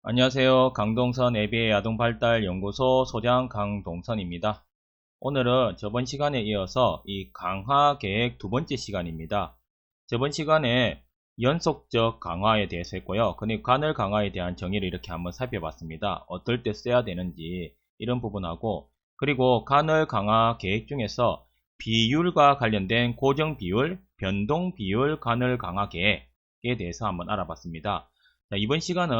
안녕하세요. 강동선 ABA 아동발달연구소 소장 강동선입니다. 오늘은 저번 시간에 이어서 이 강화 계획 두 번째 시간입니다. 저번 시간에 연속적 강화에 대해서 했고요. 그리고 간헐 강화에 대한 정의를 이렇게 한번 살펴봤습니다. 어떨 때 써야 되는지 이런 부분하고, 그리고 간헐 강화 계획 중에서 비율과 관련된 고정 비율, 변동 비율 간헐 강화 계획에 대해서 한번 알아봤습니다. 자, 이번 시간은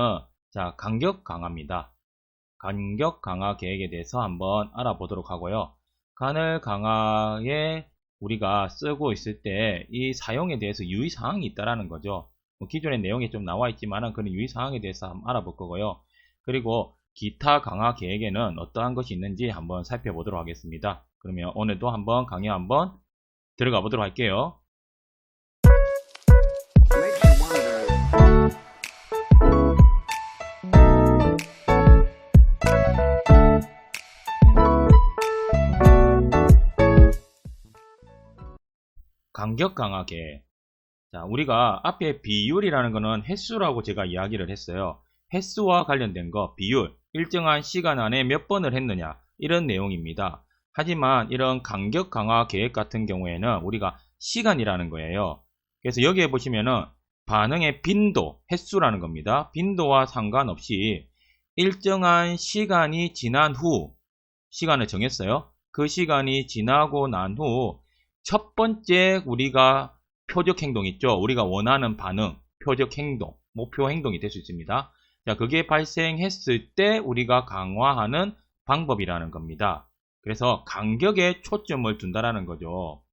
간격 강화입니다. 간격 강화 계획에 대해서 한번 알아보도록 하고요. 간헐 강화에 우리가 쓰고 있을 때 이 사용에 대해서 유의사항이 있다라는 거죠. 기존의 내용에 좀 나와 있지만 그런 유의사항에 대해서 한번 알아볼 거고요. 그리고 기타 강화 계획에는 어떠한 것이 있는지 한번 살펴보도록 하겠습니다. 그러면 오늘도 한번 강의 한번 들어가 보도록 할게요. 간격 강화 계획. 자, 우리가 앞에 비율이라는 거는 횟수라고 제가 이야기를 했어요. 횟수와 관련된 거, 비율, 일정한 시간 안에 몇 번을 했느냐, 이런 내용입니다. 하지만 이런 간격 강화 계획 같은 경우에는 우리가 시간이라는 거예요. 그래서 여기에 보시면은 반응의 빈도, 횟수라는 겁니다. 빈도와 상관없이 일정한 시간이 지난 후, 시간을 정했어요. 그 시간이 지나고 난 후 첫 번째 우리가 표적 행동 있죠. 우리가 원하는 반응, 표적 행동, 목표 행동이 될 수 있습니다. 자, 그게 발생했을 때 우리가 강화하는 방법이라는 겁니다. 그래서 간격에 초점을 둔다라는 거죠.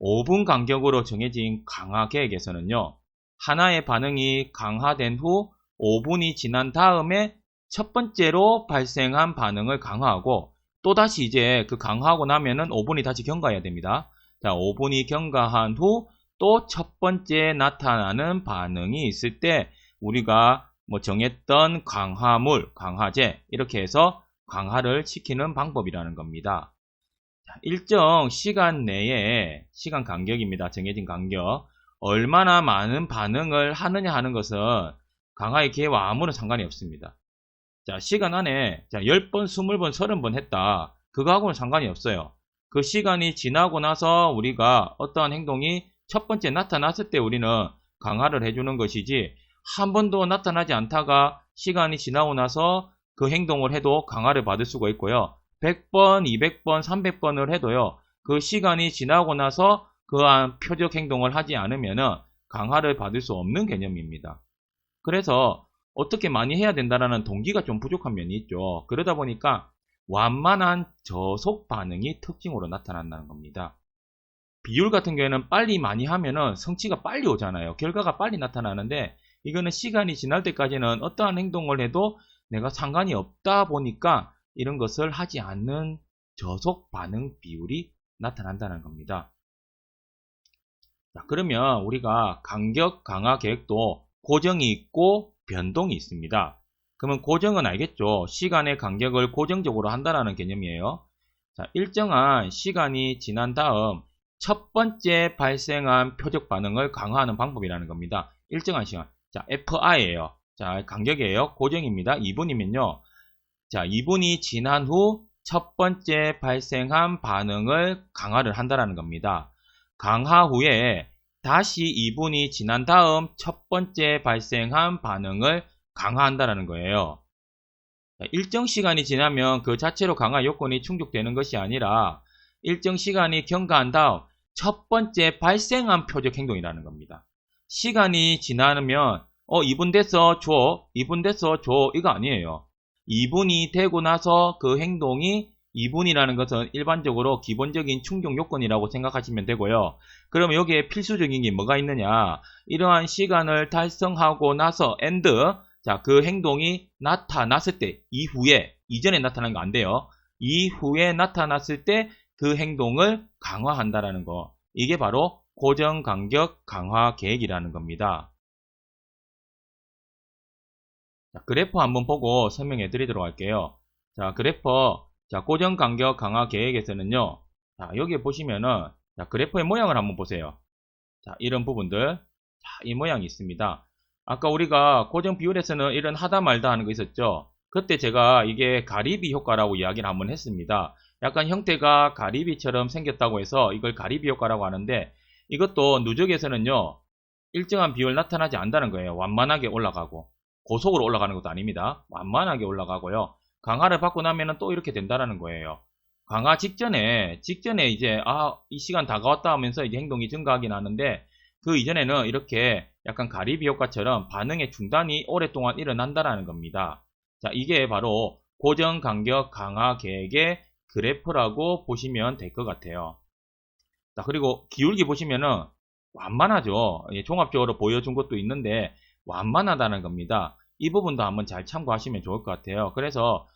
5분 간격으로 정해진 강화 계획에서는요, 하나의 반응이 강화된 후 5분이 지난 다음에 첫 번째로 발생한 반응을 강화하고, 또다시 이제 그 강화하고 나면은 5분이 다시 경과해야 됩니다. 자, 5분이 경과한 후 또 첫 번째 나타나는 반응이 있을 때 우리가 정했던 강화물, 강화제, 이렇게 해서 강화를 시키는 방법이라는 겁니다. 자, 일정 시간 내에, 시간 간격입니다. 정해진 간격. 얼마나 많은 반응을 하느냐 하는 것은 강화의 기회와 아무런 상관이 없습니다. 자, 시간 안에 10번, 20번, 30번 했다. 그거하고는 상관이 없어요. 그 시간이 지나고 나서 우리가 어떠한 행동이 첫 번째 나타났을 때 우리는 강화를 해주는 것이지, 한 번도 나타나지 않다가 시간이 지나고 나서 그 행동을 해도 강화를 받을 수가 있고요. 100번, 200번, 300번을 해도요. 그 시간이 지나고 나서 그한 표적 행동을 하지 않으면은 강화를 받을 수 없는 개념입니다. 그래서 어떻게 많이 해야 된다라는 동기가 좀 부족한 면이 있죠. 그러다 보니까 완만한 저속 반응이 특징으로 나타난다는 겁니다. 비율 같은 경우에는 빨리 많이 하면은 성취가 빨리 오잖아요. 결과가 빨리 나타나는데, 이거는 시간이 지날 때까지는 어떠한 행동을 해도 내가 상관이 없다 보니까 이런 것을 하지 않는 저속 반응 비율이 나타난다는 겁니다. 자, 그러면 우리가 간격 강화 계획도 고정이 있고 변동이 있습니다. 그러면 고정은 알겠죠? 시간의 간격을 고정적으로 한다는 개념이에요. 자, 일정한 시간이 지난 다음 첫 번째 발생한 표적 반응을 강화하는 방법이라는 겁니다. 일정한 시간. 자, FI예요. 자, 간격이에요. 고정입니다. 2분이면요. 자, 2분이 지난 후 첫 번째 발생한 반응을 강화를 한다는 겁니다. 강화 후에 다시 2분이 지난 다음 첫 번째 발생한 반응을 강화한다는 거예요. 일정 시간이 지나면 그 자체로 강화 요건이 충족되는 것이 아니라 일정 시간이 경과한 다음 첫 번째 발생한 표적 행동이라는 겁니다. 시간이 지나면 2분 돼서 줘, 2분 돼서 줘, 이거 아니에요. 2분이 되고 나서 그 행동이, 2분이라는 것은 일반적으로 기본적인 충족 요건이라고 생각하시면 되고요. 그러면 여기에 필수적인 게 뭐가 있느냐, 이러한 시간을 달성하고 나서 엔드, 자, 그 행동이 나타났을 때, 이후에, 이전에 나타난 거 안 돼요. 이후에 나타났을 때 그 행동을 강화한다라는 거. 이게 바로 고정 간격 강화 계획이라는 겁니다. 자, 그래프 한번 보고 설명해 드리도록 할게요. 자, 그래프, 자, 고정 간격 강화 계획에서는요. 자, 여기에 보시면은, 자, 그래프의 모양을 한번 보세요. 자, 이런 부분들. 자, 이 모양이 있습니다. 아까 우리가 고정 비율에서는 이런 하다 말다 하는 거 있었죠. 그때 제가 이게 가리비 효과라고 이야기를 한번 했습니다. 약간 형태가 가리비처럼 생겼다고 해서 이걸 가리비 효과라고 하는데, 이것도 누적에서는요 일정한 비율 나타나지 않는다는 거예요. 완만하게 올라가고, 고속으로 올라가는 것도 아닙니다. 완만하게 올라가고요. 강화를 받고 나면은 또 이렇게 된다는 거예요. 강화 직전에 이제 이 시간 다가왔다 하면서 이제 행동이 증가하긴 하는데, 그 이전에는 이렇게 약간 가리비 효과처럼 반응의 중단이 오랫동안 일어난다라는 겁니다. 자, 이게 바로 고정 간격 강화 계획의 그래프라고 보시면 될 것 같아요. 자, 그리고 기울기 보시면은 완만하죠. 종합적으로 보여준 것도 있는데 완만하다는 겁니다. 이 부분도 한번 잘 참고하시면 좋을 것 같아요. 그래서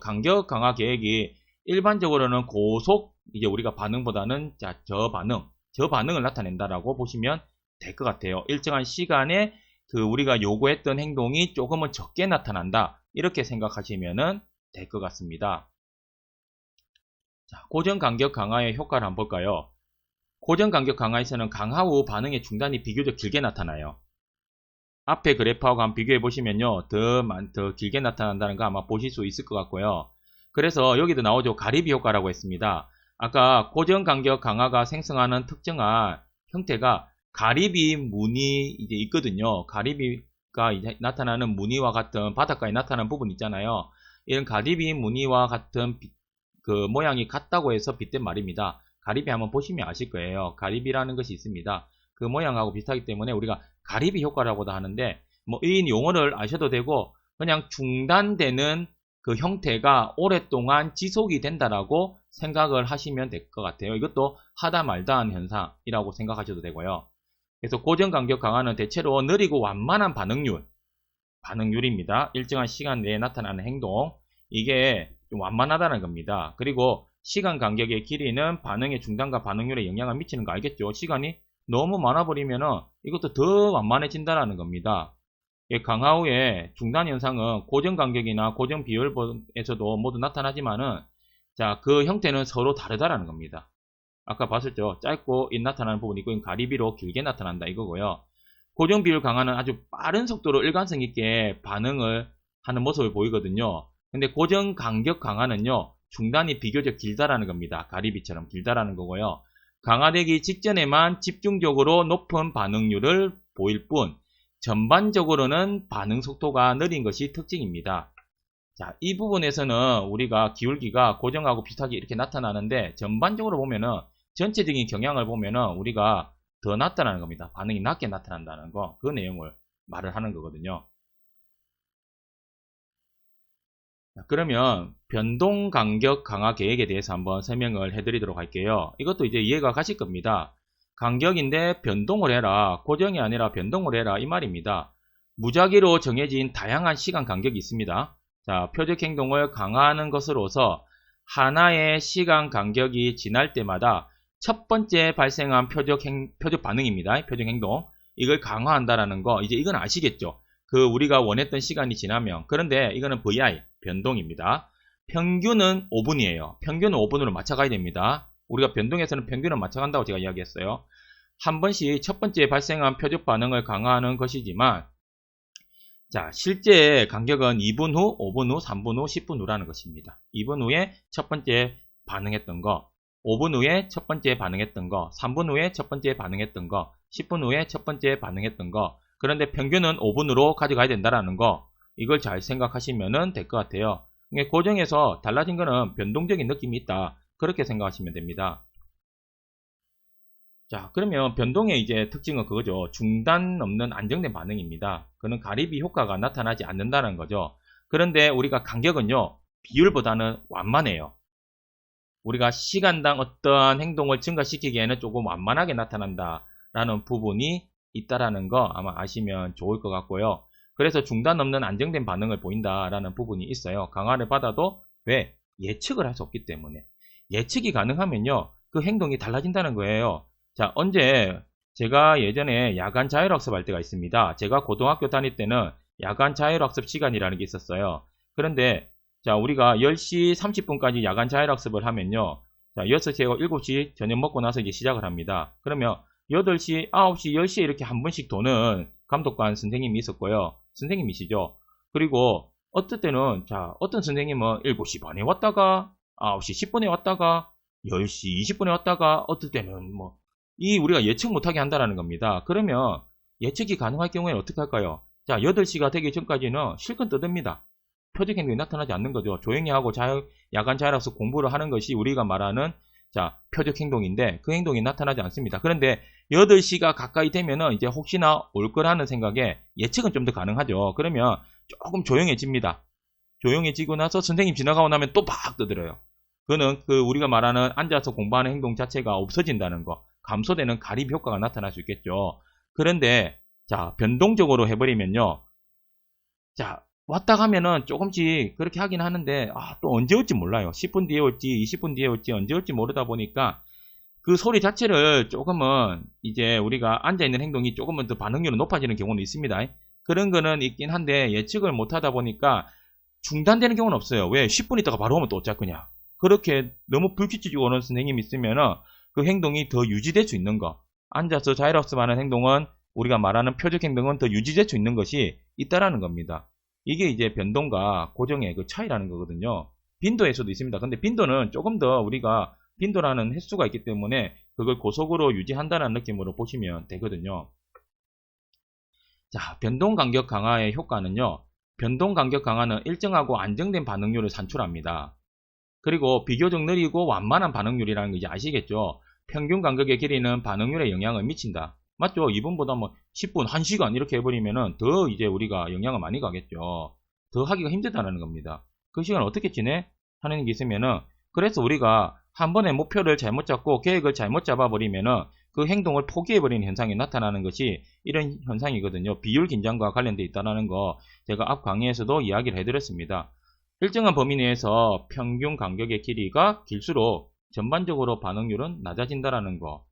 간격 강화 계획이 일반적으로는 고속, 이제 우리가 반응보다는 저반응을 나타낸다라고 보시면 될 것 같아요. 일정한 시간에 우리가 요구했던 행동이 조금은 적게 나타난다, 이렇게 생각하시면 될 것 같습니다. 자, 고정 간격 강화의 효과를 한번 볼까요? 고정 간격 강화에서는 강화 후 반응의 중단이 비교적 길게 나타나요. 앞에 그래프하고 한번 비교해 보시면요, 더 길게 나타난다는 거 아마 보실 수 있을 것 같고요. 그래서 여기도 나오죠. 가리비 효과라고 했습니다. 아까 고정 간격 강화가 생성하는 특정한 형태가 가리비 무늬 이제 있거든요. 가리비가 이제 나타나는 무늬와 같은, 바닷가에 나타나는 부분 있잖아요. 이런 가리비 무늬와 같은 그 모양이 같다고 해서 빗댄 말입니다. 가리비 한번 보시면 아실 거예요. 가리비라는 것이 있습니다. 그 모양하고 비슷하기 때문에 우리가 가리비 효과라고도 하는데, 뭐 이 용어를 아셔도 되고, 그냥 중단되는 그 형태가 오랫동안 지속이 된다라고 생각을 하시면 될 것 같아요. 이것도 하다 말다 하는 현상이라고 생각하셔도 되고요. 그래서 고정 간격 강화는 대체로 느리고 완만한 반응률입니다. 일정한 시간 내에 나타나는 행동, 이게 좀 완만하다는 겁니다. 그리고 시간 간격의 길이는 반응의 중단과 반응률에 영향을 미치는 거 알겠죠? 시간이 너무 많아버리면은 이것도 더 완만해진다는 겁니다. 강화 후에 중단 현상은 고정 간격이나 고정 비율에서도 모두 나타나지만은, 자, 그 형태는 서로 다르다는 겁니다. 아까 봤었죠? 짧고 나타나는 부분이 있고, 가리비로 길게 나타난다 이거고요. 고정 비율 강화는 아주 빠른 속도로 일관성 있게 반응을 하는 모습을 보이거든요. 근데 고정 간격 강화는요, 중단이 비교적 길다라는 겁니다. 가리비처럼 길다라는 거고요. 강화되기 직전에만 집중적으로 높은 반응률을 보일 뿐, 전반적으로는 반응 속도가 느린 것이 특징입니다. 자, 이 부분에서는 우리가 기울기가 고정하고 비슷하게 이렇게 나타나는데, 전반적으로 보면은, 전체적인 경향을 보면은 우리가 더 낮다는 겁니다. 반응이 낮게 나타난다는 거, 그 내용을 말을 하는 거거든요. 자, 그러면 변동 간격 강화 계획에 대해서 한번 설명을 해드리도록 할게요. 이것도 이제 이해가 가실 겁니다. 간격인데 변동을 해라, 고정이 아니라 변동을 해라, 이 말입니다. 무작위로 정해진 다양한 시간 간격이 있습니다. 자, 표적 행동을 강화하는 것으로서 하나의 시간 간격이 지날 때마다 첫 번째 발생한 표적 반응입니다. 표적 행동, 이걸 강화한다라는 거, 이제 이건 아시겠죠? 우리가 원했던 시간이 지나면. 그런데 이거는 VI, 변동입니다. 평균은 5분이에요. 평균은 5분으로 맞춰가야 됩니다. 우리가 변동에서는 평균을 맞춰간다고 제가 이야기했어요. 한 번씩 첫 번째 발생한 표적 반응을 강화하는 것이지만, 자, 실제 간격은 2분 후, 5분 후, 3분 후, 10분 후라는 것입니다. 2분 후에 첫 번째 반응했던 거, 5분 후에 첫 번째 반응했던 거, 3분 후에 첫 번째 반응했던 거, 10분 후에 첫 번째 반응했던 거. 그런데 평균은 5분으로 가져가야 된다는 거, 이걸 잘 생각하시면 될 것 같아요. 고정에서 달라진 거는 변동적인 느낌이 있다, 그렇게 생각하시면 됩니다. 자, 그러면 변동의 이제 특징은 그거죠. 중단 없는 안정된 반응입니다. 그는 가리비 효과가 나타나지 않는다는 거죠. 그런데 우리가 간격은요, 비율보다는 완만해요. 우리가 시간당 어떠한 행동을 증가시키기에는 조금 완만하게 나타난다라는 부분이 있다라는 거 아마 아시면 좋을 것 같고요. 그래서 중단 없는 안정된 반응을 보인다라는 부분이 있어요. 강화를 받아도 왜? 예측을 할 수 없기 때문에. 예측이 가능하면요, 그 행동이 달라진다는 거예요. 자, 제가 예전에 야간 자율학습 할 때가 있습니다. 제가 고등학교 다닐 때는 야간 자율학습 시간이라는 게 있었어요. 그런데 자, 우리가 10시 30분까지 야간 자율학습을 하면요, 자, 6시하고 7시 저녁 먹고 나서 이제 시작을 합니다. 그러면 8시, 9시, 10시에 이렇게 한 번씩 도는 감독관 선생님이 있었고요. 선생님이시죠. 그리고 어떨 때는 자 어떤 선생님은 7시 반에 왔다가 9시 10분에 왔다가 10시 20분에 왔다가 어떨 때는 뭐 이 우리가 예측 못하게 한다는 겁니다. 그러면 예측이 가능할 경우에는 어떻게 할까요? 자 8시가 되기 전까지는 실컷 떠듭니다. 표적 행동이 나타나지 않는 거죠. 조용히 하고 야간 자율학습 공부를 하는 것이 우리가 말하는 자 표적 행동인데 그 행동이 나타나지 않습니다. 그런데 8시가 가까이 되면은 이제 혹시나 올 거라는 생각에 예측은 좀 더 가능하죠. 그러면 조금 조용해집니다. 조용해지고 나서 선생님 지나가고 나면 또 막 떠들어요. 그거는 그 우리가 말하는 앉아서 공부하는 행동 자체가 없어진다는 거, 감소되는 가림 효과가 나타날 수 있겠죠. 그런데 자 변동적으로 해버리면요. 자 왔다 가면은 조금씩 그렇게 하긴 하는데 또 언제 올지 몰라요. 10분 뒤에 올지 20분 뒤에 올지 언제 올지 모르다 보니까 그 소리 자체를 조금은 이제 우리가 앉아있는 행동이 조금은 더 반응률이 높아지는 경우는 있습니다. 그런 거는 있긴 한데 예측을 못하다 보니까 중단되는 경우는 없어요. 왜? 10분 있다가 바로 오면 또 어쩔 거냐. 그렇게 너무 불규칙적으로 오는 선생님이 있으면은 그 행동이 더 유지될 수 있는 거. 앉아서 자율학습하는 행동은 우리가 말하는 표적 행동은 더 유지될 수 있는 것이 있다라는 겁니다. 이게 이제 변동과 고정의 그 차이라는 거거든요. 빈도에서도 있습니다. 근데 빈도는 조금 더 우리가 빈도라는 횟수가 있기 때문에 그걸 고속으로 유지한다는 느낌으로 보시면 되거든요. 자, 변동 간격 강화의 효과는요. 변동 간격 강화는 일정하고 안정된 반응률을 산출합니다. 그리고 비교적 느리고 완만한 반응률이라는 거 이제 아시겠죠? 평균 간격의 길이는 반응률에 영향을 미친다. 맞죠? 2분보다 뭐 10분, 1시간 이렇게 해버리면은 더 이제 우리가 영향을 많이 가겠죠. 더 하기가 힘들다는 겁니다. 그 시간 어떻게 지내? 하는 게 있으면은 그래서 우리가 한 번에 목표를 잘못 잡고 계획을 잘못 잡아버리면은 그 행동을 포기해버리는 현상이 나타나는 것이 이런 현상이거든요. 비율 긴장과 관련되어 있다는 거 제가 앞 강의에서도 이야기를 해드렸습니다. 일정한 범위 내에서 평균 간격의 길이가 길수록 전반적으로 반응률은 낮아진다는 거.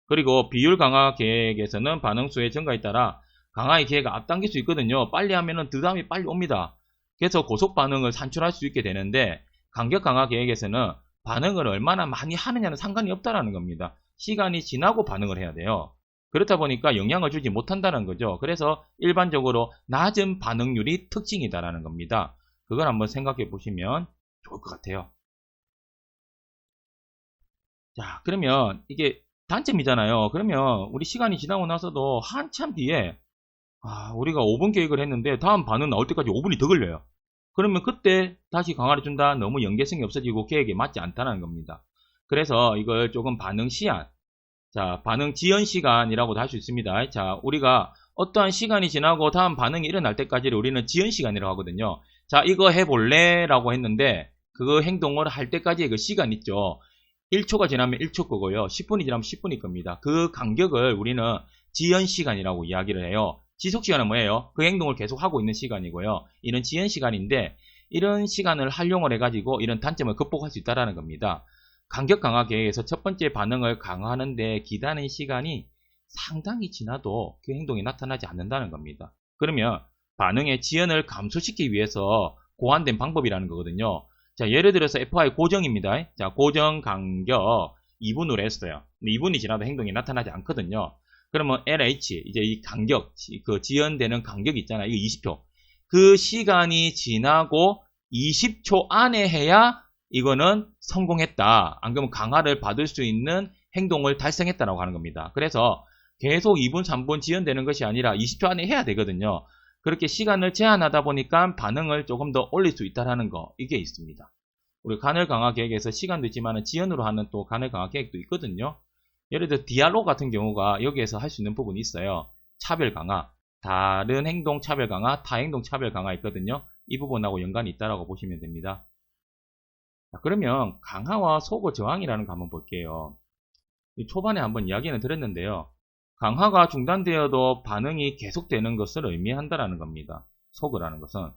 그리고 비율 강화 계획에서는 반응수의 증가에 따라 강화의 기회가 앞당길 수 있거든요. 빨리 하면은 그 다음이 빨리 옵니다. 그래서 고속 반응을 산출할 수 있게 되는데 간격 강화 계획에서는 반응을 얼마나 많이 하느냐는 상관이 없다는 겁니다. 시간이 지나고 반응을 해야 돼요. 그렇다 보니까 영향을 주지 못한다는 거죠. 그래서 일반적으로 낮은 반응률이 특징이다라는 겁니다. 그걸 한번 생각해 보시면 좋을 것 같아요. 자, 그러면 이게 단점이잖아요. 그러면 우리 시간이 지나고 나서도 한참 뒤에 우리가 5분 계획을 했는데 다음 반응 나올 때까지 5분이 더 걸려요. 그러면 그때 다시 강화를 준다? 너무 연계성이 없어지고 계획에 맞지 않다는 겁니다. 그래서 이걸 조금 반응 시한, 자, 반응 지연 시간이라고도 할 수 있습니다. 자, 우리가 어떠한 시간이 지나고 다음 반응이 일어날 때까지를 우리는 지연 시간이라고 하거든요. 자, 이거 해볼래? 라고 했는데 그 행동을 할 때까지의 그 시간 있죠. 1초가 지나면 1초 거고요. 10분이 지나면 10분일 겁니다. 그 간격을 우리는 지연 시간이라고 이야기를 해요. 지속 시간은 뭐예요? 그 행동을 계속 하고 있는 시간이고요. 이런 지연 시간인데 이런 시간을 활용을 해가지고 이런 단점을 극복할 수 있다는 겁니다. 간격 강화 계획에서 첫 번째 반응을 강화하는데 기다리는 시간이 상당히 지나도 그 행동이 나타나지 않는다는 겁니다. 그러면 반응의 지연을 감소시키기 위해서 고안된 방법이라는 거거든요. 자, 예를 들어서 FI 고정입니다. 자, 고정 간격 2분으로 했어요. 2분이 지나도 행동이 나타나지 않거든요. 그러면 LH, 이제 이 간격, 그 지연되는 간격 있잖아요. 이거 20초. 그 시간이 지나고 20초 안에 해야 이거는 성공했다. 안 그러면 강화를 받을 수 있는 행동을 달성했다라고 하는 겁니다. 그래서 계속 2분, 3분 지연되는 것이 아니라 20초 안에 해야 되거든요. 그렇게 시간을 제한하다 보니까 반응을 조금 더 올릴 수 있다는 거, 이게 있습니다. 우리 간헐 강화 계획에서 시간도 있지만 지연으로 하는 또 간헐 강화 계획도 있거든요. 예를 들어 디알로 같은 경우가 여기에서 할 수 있는 부분이 있어요. 차별 강화, 다른 행동 차별 강화, 타행동 차별 강화 있거든요. 이 부분하고 연관이 있다고 보시면 됩니다. 자, 그러면 강화와 소거 저항이라는 거 한번 볼게요. 초반에 한번 이야기는 드렸는데요. 강화가 중단되어도 반응이 계속되는 것을 의미한다는 겁니다. 소거라는 것은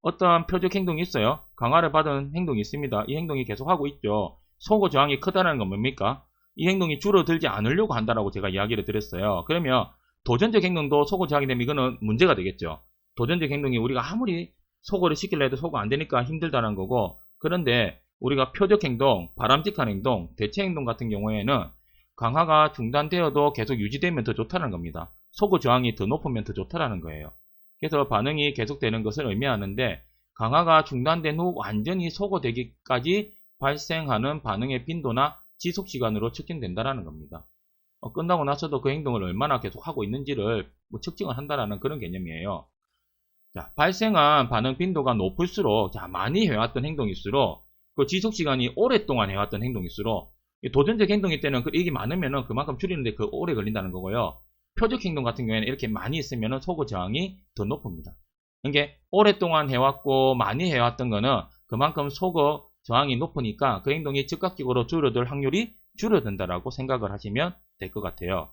어떠한 표적 행동이 있어요. 강화를 받은 행동이 있습니다. 이 행동이 계속하고 있죠. 소거 저항이 크다는 건 뭡니까? 이 행동이 줄어들지 않으려고 한다라고 제가 이야기를 드렸어요. 그러면 도전적 행동도 소거 저항이 되면 이거는 문제가 되겠죠. 도전적 행동이 우리가 아무리 소거를 시키려 해도 소거 안 되니까 힘들다는 거고, 그런데 우리가 표적 행동, 바람직한 행동, 대체 행동 같은 경우에는 강화가 중단되어도 계속 유지되면 더 좋다는 겁니다. 소거 저항이 더 높으면 더 좋다라는 거예요. 그래서 반응이 계속되는 것을 의미하는데 강화가 중단된 후 완전히 소거되기까지 발생하는 반응의 빈도나 지속시간으로 측정된다는 겁니다. 끝나고 나서도 그 행동을 얼마나 계속하고 있는지를 측정을 한다는 그런 개념이에요. 자, 발생한 반응 빈도가 높을수록 많이 해왔던 행동일수록 그 지속시간이 오랫동안 해왔던 행동일수록 도전적 행동일 때는 이게 많으면 그만큼 줄이는데 오래 걸린다는 거고요. 표적 행동 같은 경우에는 이렇게 많이 있으면 소거 저항이 더 높습니다. 그러니까 오랫동안 해왔고 많이 해왔던 거는 그만큼 소거 저항이 높으니까 그 행동이 즉각적으로 줄어들 확률이 줄어든다라고 생각을 하시면 될 것 같아요.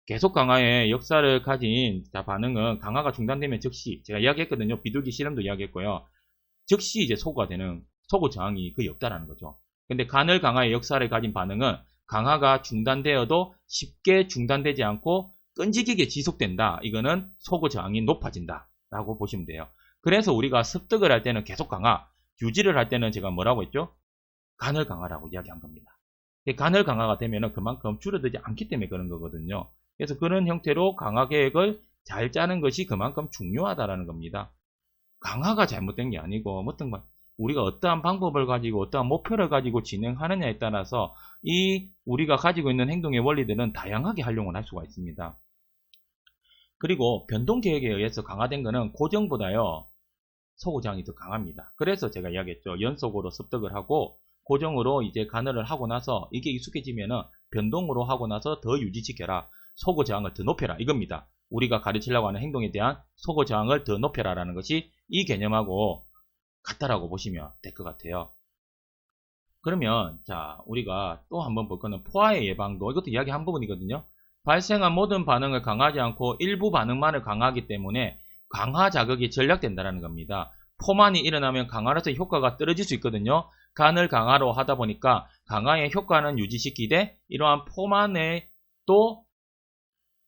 계속 강화의 역사를 가진 반응은 강화가 중단되면 즉시, 제가 이야기했거든요. 비둘기 실험도 이야기했고요. 즉시 이제 소거가 되는 소거 저항이 거의 없다라는 거죠. 근데 간헐 강화의 역사를 가진 반응은 강화가 중단되어도 쉽게 중단되지 않고 끈질기게 지속된다. 이거는 소거 저항이 높아진다 라고 보시면 돼요. 그래서 우리가 습득을 할 때는 계속 강화, 유지를 할 때는 제가 뭐라고 했죠? 간헐 강화라고 이야기한 겁니다. 간헐 강화가 되면 그만큼 줄어들지 않기 때문에 그런 거거든요. 그래서 그런 형태로 강화 계획을 잘 짜는 것이 그만큼 중요하다라는 겁니다. 강화가 잘못된 게 아니고 우리가 어떠한 방법을 가지고 어떠한 목표를 가지고 진행하느냐에 따라서 우리가 가지고 있는 행동의 원리들은 다양하게 활용을 할 수가 있습니다. 그리고 변동 계획에 의해서 강화된 것은 고정보다요 소거 저항이 더 강합니다. 그래서 제가 이야기했죠. 연속으로 습득을 하고 고정으로 이제 간헐을 하고 나서 이게 익숙해지면은 변동으로 하고 나서 더 유지시켜라. 소거 저항을 더 높여라. 이겁니다. 우리가 가르치려고 하는 행동에 대한 소거 저항을 더 높여라라는 것이 이 개념하고 같다라고 보시면 될 것 같아요. 그러면 우리가 또 한번 볼 거는 포화의 예방도 이것도 이야기 한 부분이거든요. 발생한 모든 반응을 강하지 않고 일부 반응만을 강화하기 때문에 강화 자극이 전략된다는 겁니다. 포만이 일어나면 강화로서 효과가 떨어질 수 있거든요. 간을 강화로 하다 보니까 강화의 효과는 유지시키되 이러한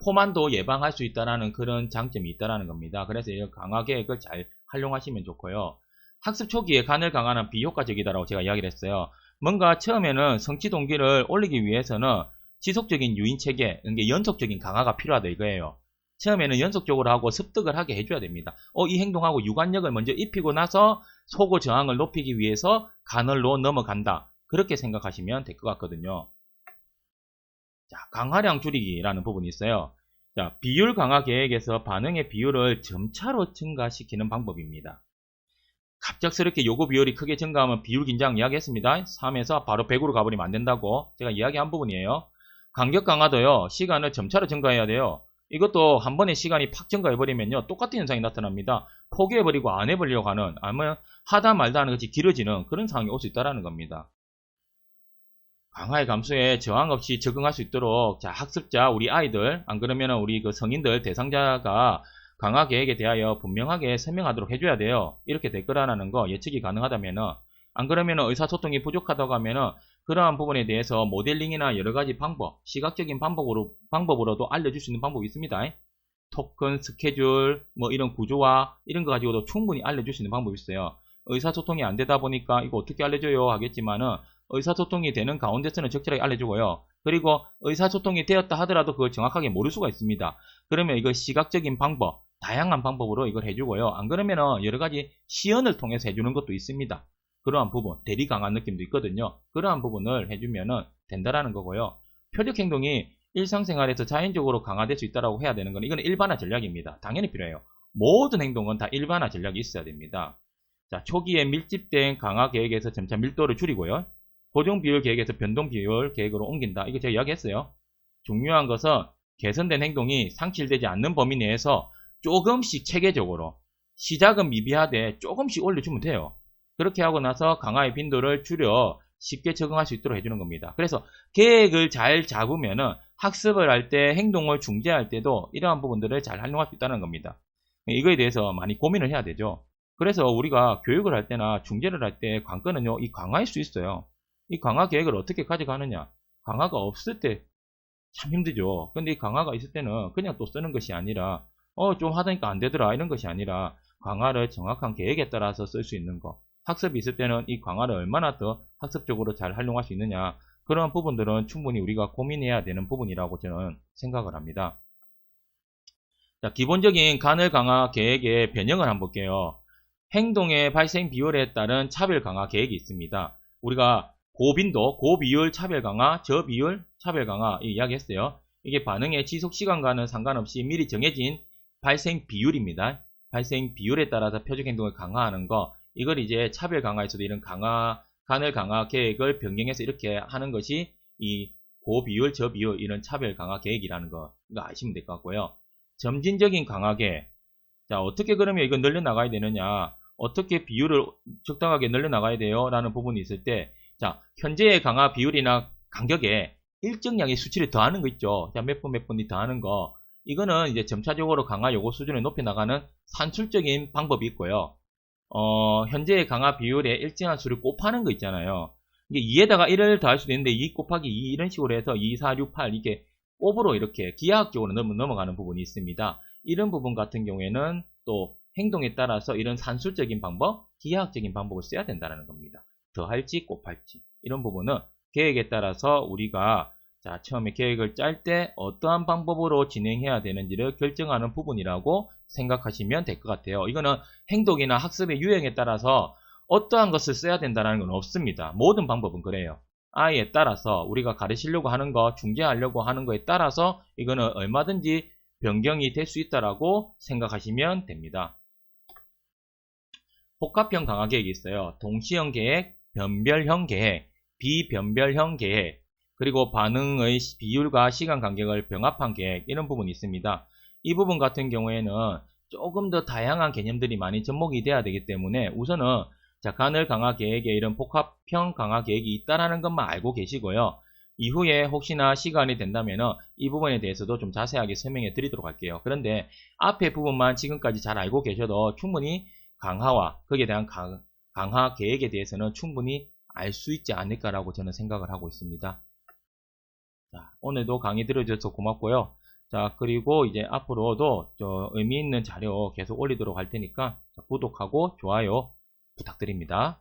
포만도 예방할 수 있다는 그런 장점이 있다는 겁니다. 그래서 이 강화 계획을 잘 활용하시면 좋고요. 학습 초기에 간을 강화는 비효과적이다라고 제가 이야기를 했어요. 뭔가 처음에는 성취 동기를 올리기 위해서는 지속적인 유인 체계, 연속적인 강화가 필요하다 이거예요. 처음에는 연속적으로 하고 습득을 하게 해줘야 됩니다. 이 행동하고 유관력을 먼저 입히고 나서 소거 저항을 높이기 위해서 간헐로 넘어간다. 그렇게 생각하시면 될 것 같거든요. 강화량 줄이기라는 부분이 있어요. 비율 강화 계획에서 반응의 비율을 점차로 증가시키는 방법입니다. 갑작스럽게 요구 비율이 크게 증가하면 비율 긴장 이야기했습니다. 3에서 바로 100으로 가버리면 안 된다고 제가 이야기한 부분이에요. 간격 강화도요. 시간을 점차로 증가해야 돼요. 이것도 한 번에 시간이 팍 증가해버리면요. 똑같은 현상이 나타납니다. 포기해버리고 안 해버리려고 하는 아니면 하다 말다 하는 것이 길어지는 그런 상황이 올 수 있다는 겁니다. 강화의 감소에 저항 없이 적응할 수 있도록 학습자 우리 아이들 안 그러면 우리 그 성인들 대상자가 강화 계획에 대하여 분명하게 설명하도록 해줘야 돼요. 이렇게 될 거라는 거 예측이 가능하다면은 안 그러면 의사소통이 부족하다고 하면은 그러한 부분에 대해서 모델링이나 여러가지 방법, 시각적인 방법으로도 알려줄 수 있는 방법이 있습니다. 토큰, 스케줄, 이런 구조화 이런 거 가지고도 충분히 알려줄 수 있는 방법이 있어요. 의사소통이 안 되다 보니까 이거 어떻게 알려줘요 하겠지만은 의사소통이 되는 가운데서는 적절하게 알려주고요. 그리고 의사소통이 되었다 하더라도 그걸 정확하게 모를 수가 있습니다. 그러면 이거 시각적인 방법, 다양한 방법으로 이걸 해주고요. 안 그러면은 여러가지 시연을 통해서 해주는 것도 있습니다. 그러한 부분, 대리 강한 느낌도 있거든요. 그러한 부분을 해주면은 된다라는 거고요. 표적 행동이 일상생활에서 자연적으로 강화될 수 있다고 해야 되는 건 이건 일반화 전략입니다. 당연히 필요해요. 모든 행동은 다 일반화 전략이 있어야 됩니다. 초기에 밀집된 강화 계획에서 점차 밀도를 줄이고요. 고정 비율 계획에서 변동 비율 계획으로 옮긴다. 이거 제가 이야기했어요. 중요한 것은 개선된 행동이 상실되지 않는 범위 내에서 조금씩 체계적으로 시작은 미비하되 조금씩 올려주면 돼요. 그렇게 하고 나서 강화의 빈도를 줄여 쉽게 적응할 수 있도록 해주는 겁니다. 그래서 계획을 잘 잡으면은 학습을 할 때 행동을 중재할 때도 이러한 부분들을 잘 활용할 수 있다는 겁니다. 이거에 대해서 많이 고민을 해야 되죠. 그래서 우리가 교육을 할 때나 중재를 할 때 관건은요, 이 강화일 수 있어요. 이 강화 계획을 어떻게 가져가느냐. 강화가 없을 때 참 힘들죠. 근데 이 강화가 있을 때는 그냥 또 쓰는 것이 아니라 좀 하다니까 안 되더라 이런 것이 아니라 강화를 정확한 계획에 따라서 쓸 수 있는 거. 학습이 있을 때는 이 강화를 얼마나 더 학습적으로 잘 활용할 수 있느냐. 그런 부분들은 충분히 우리가 고민해야 되는 부분이라고 저는 생각을 합니다. 자, 기본적인 간헐 강화 계획의 변형을 한번 볼게요. 행동의 발생 비율에 따른 차별 강화 계획이 있습니다. 우리가 고빈도, 고비율 차별 강화, 저비율 차별 강화 이야기했어요. 이게 반응의 지속 시간과는 상관없이 미리 정해진 발생 비율입니다. 발생 비율에 따라서 표적 행동을 강화하는 거, 이걸 이제 차별 강화에서도 이런 간헐 강화 계획을 변경해서 이렇게 하는 것이 이 고비율, 저비율 이런 차별 강화 계획이라는 거 이거 아시면 될 것 같고요. 점진적인 강화 계획. 자, 어떻게 그러면 이거 늘려나가야 되느냐, 어떻게 비율을 적당하게 늘려나가야 돼요? 라는 부분이 있을 때, 자, 현재의 강화 비율이나 간격에 일정량의 수치를 더하는 거 있죠. 자, 몇 번이 더하는 거. 이거는 이제 점차적으로 강화 요구 수준을 높여나가는 산술적인 방법이 있고요. 현재의 강화 비율에 일정한 수를 곱하는 거 있잖아요. 이게 2에다가 1을 더할 수도 있는데 2 곱하기 2 이런 식으로 해서 2, 4, 6, 8 이게 곱으로 이렇게 기하학적으로 넘어가는 부분이 있습니다. 이런 부분 같은 경우에는 또 행동에 따라서 이런 산술적인 방법, 기하학적인 방법을 써야 된다는 겁니다. 더할지 곱할지 이런 부분은 계획에 따라서 우리가 자, 처음에 계획을 짤 때 어떠한 방법으로 진행해야 되는지를 결정하는 부분이라고 생각하시면 될 것 같아요. 이거는 행동이나 학습의 유형에 따라서 어떠한 것을 써야 된다는 건 없습니다. 모든 방법은 그래요. 아이에 따라서 우리가 가르치려고 하는 거, 중계하려고 하는 거에 따라서 이거는 얼마든지 변경이 될 수 있다라고 생각하시면 됩니다. 복합형 강화 계획이 있어요. 동시형 계획, 변별형 계획, 비변별형 계획, 그리고 반응의 비율과 시간 간격을 병합한 계획 이런 부분이 있습니다. 이 부분 같은 경우에는 조금 더 다양한 개념들이 많이 접목이 돼야 되기 때문에 우선은 자, 간헐 강화 계획에 이런 복합형 강화 계획이 있다라는 것만 알고 계시고요. 이후에 혹시나 시간이 된다면 이 부분에 대해서도 좀 자세하게 설명해 드리도록 할게요. 그런데 앞에 부분만 지금까지 잘 알고 계셔도 충분히 강화와 거기에 대한 강화 계획에 대해서는 충분히 알 수 있지 않을까라고 저는 생각을 하고 있습니다. 자, 오늘도 강의 들어주셔서 고맙고요. 자, 그리고 이제 앞으로도 의미 있는 자료 계속 올리도록 할 테니까 구독하고 좋아요 부탁드립니다.